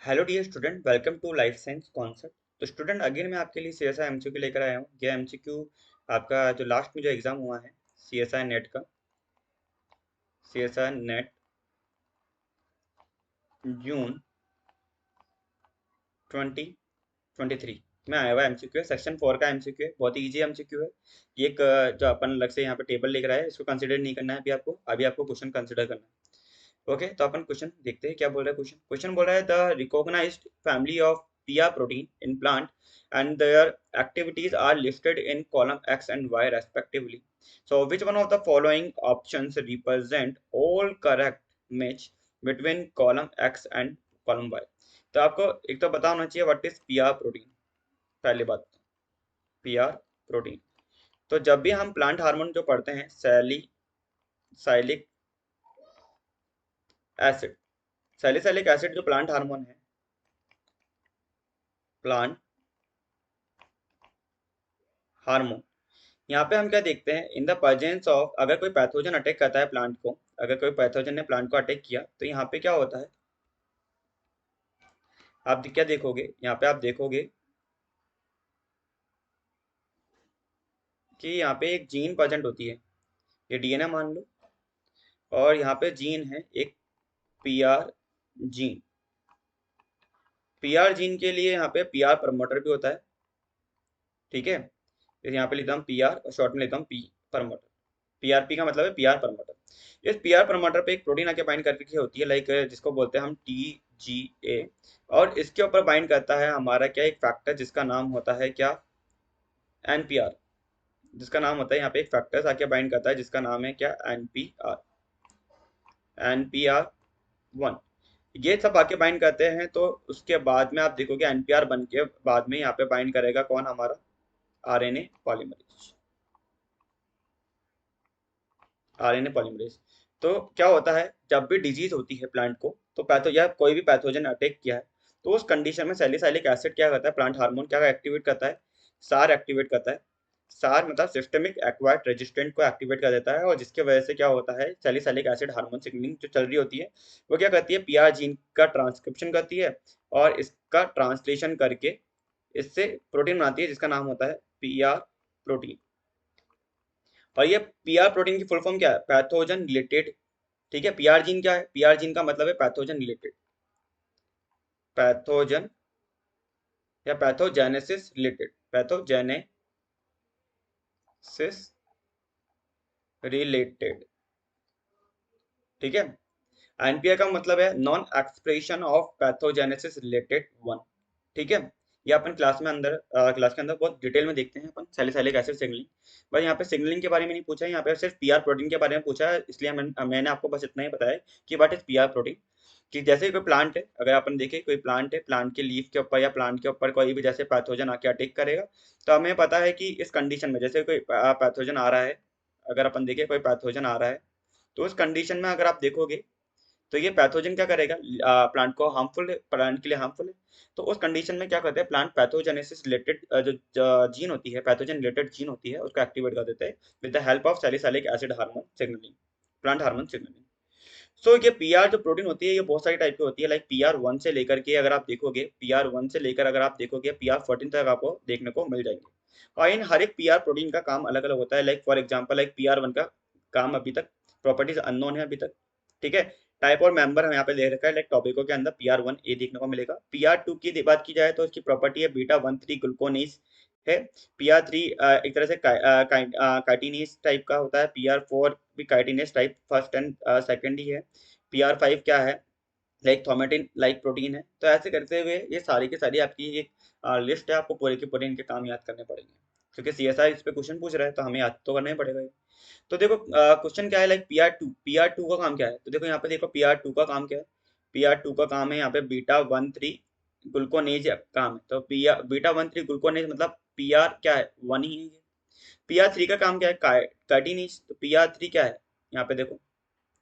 Hello dear student, welcome to life science concept. तो student again मैं आपके लिए सीएसआई एमसीक्यू लेकर आया हूँ। यह एमसीक्यू आपका जो लास्ट में जो एग्जाम हुआ है सीएसआई नेट का, सीएसआई नेट जून 2023 में आया हुआ एमसीक्यू है। सेक्शन 4 का एमसीक्यू है, बहुत ही ईजी एमसीक्यू है। ये एक जो अपन अलग से यहाँ पे टेबल लेकर आए हैं, इसको कंसिडर नहीं करना है अभी आपको क्वेश्चन कंसिडर करना है। ओके, तो अपन क्वेश्चन देखते हैं क्या बोल रहा है। क्वेश्चन क्वेश्चन बोल रहा है the recognised family of PR protein in plant and their activities are listed in column X and Y respectively. So which one of the following options represent all correct match between column X and column Y? तो आपको एक तो पता होना चाहिए what is PR protein. पहली बात, PR protein. तो जब भी हम प्लांट हार्मोन जो पढ़ते हैं, सैलिसाइलिक एसिड, सैलिसाइलिक एसिड जो प्लांट हार्मोन है, प्लांट हार्मोन, यहाँ पे हम क्या देखते हैं, इन द प्रेजेंस ऑफ, अगर कोई पैथोजन अटैक करता है प्लांट को, अगर कोई पैथोजन ने प्लांट को अटैक किया तो यहाँ पे क्या होता है, आप क्या देखोगे, यहाँ पे आप देखोगे कि यहाँ पे एक जीन प्रेजेंट होती है, ये डीएनए मान लो, और यहाँ पे जीन है एक पीआर जीन। पीआर जीन के लिए यहाँ पे पीआर प्रमोटर भी होता है, ठीक है। फिर यहाँ पे लिखता हूँ पीआर और शॉर्ट में लिखता हूँ पी प्रमोटर। पीआरपी का मतलब है पीआर प्रमोटर। इस पीआर प्रमोटर पे एक प्रोटीन आके बाइंड करके होती है, लाइक जिसको बोलते हैं हम टीजीए, और इसके ऊपर बाइंड करता है हमारा क्या, एक फैक्टर जिसका नाम होता है क्या, एनपीआर। जिसका नाम होता है, यहाँ पे एक फैक्टर आके बाइंड करता है जिसका नाम है क्या, एनपीआर, एनपीआर 1। ये सब आके बाइंड करते हैं, तो उसके बाद में आप देखोगे एनपीआर बन के बाद में यहाँ पे बाइंड करेगा कौन, हमारा आरएनए पॉलीमरेज, आरएनए पॉलीमरेज। तो क्या होता है, जब भी डिजीज होती है प्लांट को, तो पैथो या कोई भी पैथोजन अटैक किया है, तो उस कंडीशन में सैलिसाइलिक एसिड क्या करता है, प्लांट हार्मोन क्या एक्टिवेट करता है, सार एक्टिवेट करता है। सार मतलब सिस्टमिक एक्वायर्ड रेजिस्टेंट को एक्टिवेट कर देता है, और जिसकी वजह से क्या होता है, सैलिसाइलिक एसिड हार्मोन सिग्नलिंग जो चल रही होती है, वो क्या करती है, पीआर जीन का ट्रांसक्रिप्शन करती है, और इसका ट्रांसलेशन करके इससे प्रोटीन बनाती है जिसका नाम होता है पीआर प्रोटीन। और ये पीआर प्रोटीन की फुल फॉर्म क्या है, पैथोजन रिलेटेड, ठीक है। पीआर जीन क्या है, पीआर जीन का मतलब है पैथोजन रिलेटेड, पैथोजन या पैथोजेनेसिस रिलेटेड, पैथोजेनेसिस रिलेटेड, ठीक है। एनपीआर का मतलब है non expression of pathogenesis related 1, ठीक है। ये अपन क्लास के अंदर बहुत डिटेल में देखते हैं अपन सैलिसाइलिक एसिड सिग्नलिंग। बस यहाँ पे सिग्नलिंग के बारे में नहीं पूछा है, यहाँ पे सिर्फ पीआर प्रोटीन के बारे में पूछा है, इसलिए मैंने आपको बस इतना ही बताया कि व्हाट इज पीआर प्रोटीन। कि जैसे कोई प्लांट है, अगर अपन देखें कोई प्लांट है, प्लांट के लीफ के ऊपर या प्लांट के ऊपर कोई भी जैसे पैथोजन आके अटैक करेगा, तो हमें पता है कि इस कंडीशन में जैसे कोई पैथोजन आ रहा है, अगर अपन देखें कोई पैथोजन आ रहा है, तो उस कंडीशन में अगर आप देखोगे, तो ये पैथोजन क्या करेगा, प्लांट को हार्मफुल है, प्लांट के लिए हार्मफुल है। तो उस कंडीशन में क्या करते हैं, प्लांट पैथोजेनेसिस रिलेटेड जो जीन होती है, पैथोजन रिलेटेड जीन होती है, उसको एक्टिवेट कर देते हैं with the help of salicylic acid hormone signalling, plant hormone signalling. So ये पीआर जो प्रोटीन होती है, ये बहुत सारी टाइप की होती है, लाइक पीआर 1 से लेकर के, अगर आप देखोगे पीआर 1 से लेकर अगर आप देखोगे पीआर 14 तक आपको देखने को मिल जाएंगे। और इन हर एक पीआर प्रोटीन का काम अलग अलग होता है, like for example like PR 1 का काम अभी तक, प्रॉपर्टीज अननोन है अभी तक, ठीक है। टाइप और मेंबर हम यहाँ पे दे रखा है, लाइक टॉपिको के अंदर पीआर 1 ए देखने को मिलेगा। पीआर 2 की बात की जाए तो इसकी प्रॉपर्टी है बीटा 1,3 ग्लूकोनेज है। पीआर 3 एक तरह से काइटिनेज टाइप का होता है। पीआर 4 भी chitinase type first and second ही है। पीआर 5 क्या है, लाइक थोमेटिन लाइक प्रोटीन है। तो ऐसे करते हुए ये सारी की सारी आपकी एक लिस्ट है, आपको पूरे के पूरे इनके काम याद करने पड़ेंगे, क्योंकि सीएसआई इस पे क्वेश्चन पूछ रहा है तो हमें याद तो करना ही पड़ेगा ये। तो देखो क्वेश्चन क्या है, लाइक पीआर टू का काम क्या है, तो देखो यहाँ पे देखो पीआर 2 का काम क्या है। पीआर 2 का काम है यहाँ पे बीटा 1,3 ग्लूकोनेज काम है। तो बीटा 1,3 ग्लूकोनेज मतलब पीआर क्या है, 1 ही है। पीआर 3 का काम क्या है, काइटिनेज। तो पीआर 3 क्या है, यहाँ पे देखो,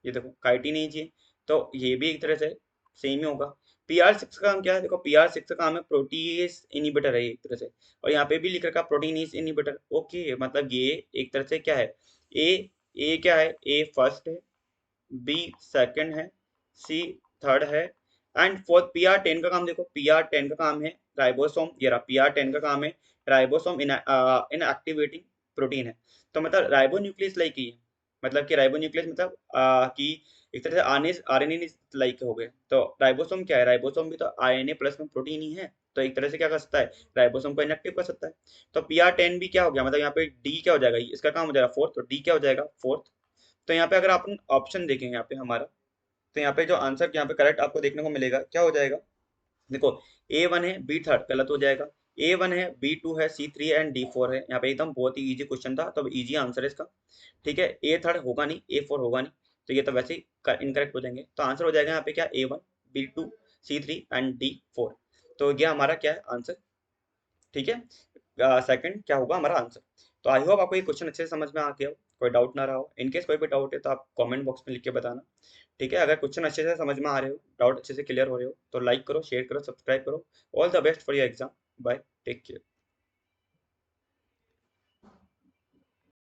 ये देखो काइटिनेज है, तो ये भी एक तरह से सेम ही होगा। पीआर 6 का काम क्या है, देखो पीआर 6 का काम है प्रोटीज इनिबिटर है एक तरह से, और यहाँ पे भी लिख रखा प्रोटीनेज इनिबिटर। ओके, मतलब ये एक तरह से क्या है, ए ए क्या है, ए फर्स्ट है, बी सेकंड है, सी थर्ड है, एंड फॉर PR10 का काम देखो, PR10 का काम है राइबोसोम, ये रहा PR10 का काम है राइबोसोम इन एक्टिवेटिंग प्रोटीन है। तो मतलब राइबो न्यूक्लियस लाइक ही है, मतलब कि राइबो न्यूक्लियस मतलब कि एक तरह से RNA लाइक हो गए। तो राइबोसोम क्या है, राइबोसोम भी तो RNA प्लस में प्रोटीन ही है, तो एक तरह से क्या कर सकता है, राइबोसोम को इनएक्टिव कर सकता है। तो PR10 भी क्या हो गया, मतलब यहाँ पे डी क्या हो जाएगा, इसका काम हो जाएगा फोर्थ, तो डी क्या हो जाएगा फोर्थ। तो यहाँ पे अगर आप ऑप्शन देखेंगे यहाँ पे हमारा, तो यहाँ पे जो आंसर यहाँ पे करेक्ट आपको देखने को मिलेगा क्या हो जाएगा, देखो A1 है बी थर्ड गलत हो जाएगा, A1 है B2 है C3 एंड D4 है। यहाँ पे एकदम बहुत ही इजी क्वेश्चन था, तो इजी आंसर है इसका। ठीक है, ए थर्ड होगा नहीं, A4 होगा नहीं, तो ये तो वैसे ही इनकरेक्ट हो जाएंगे। तो आंसर हो जाएगा यहाँ पे क्या, A1 B2 C3 and D4। तो ये हमारा क्या है आंसर। ठीक है, सेकंड क्या होगा हमारा आंसर। तो आई होप आपको ये क्वेश्चन अच्छे से समझ में आ गया हो, कोई डाउट ना रहा हो। इनकेस कोई भी डाउट है तो आप कमेंट बॉक्स में लिख के बताना। ठीक है, अगर क्वेश्चन अच्छे से समझ में आ रहे हो, डाउट अच्छे से क्लियर हो रहे हो, तो लाइक करो, शेयर करो, सब्सक्राइब करो। All the best for your exam. Bye, take care.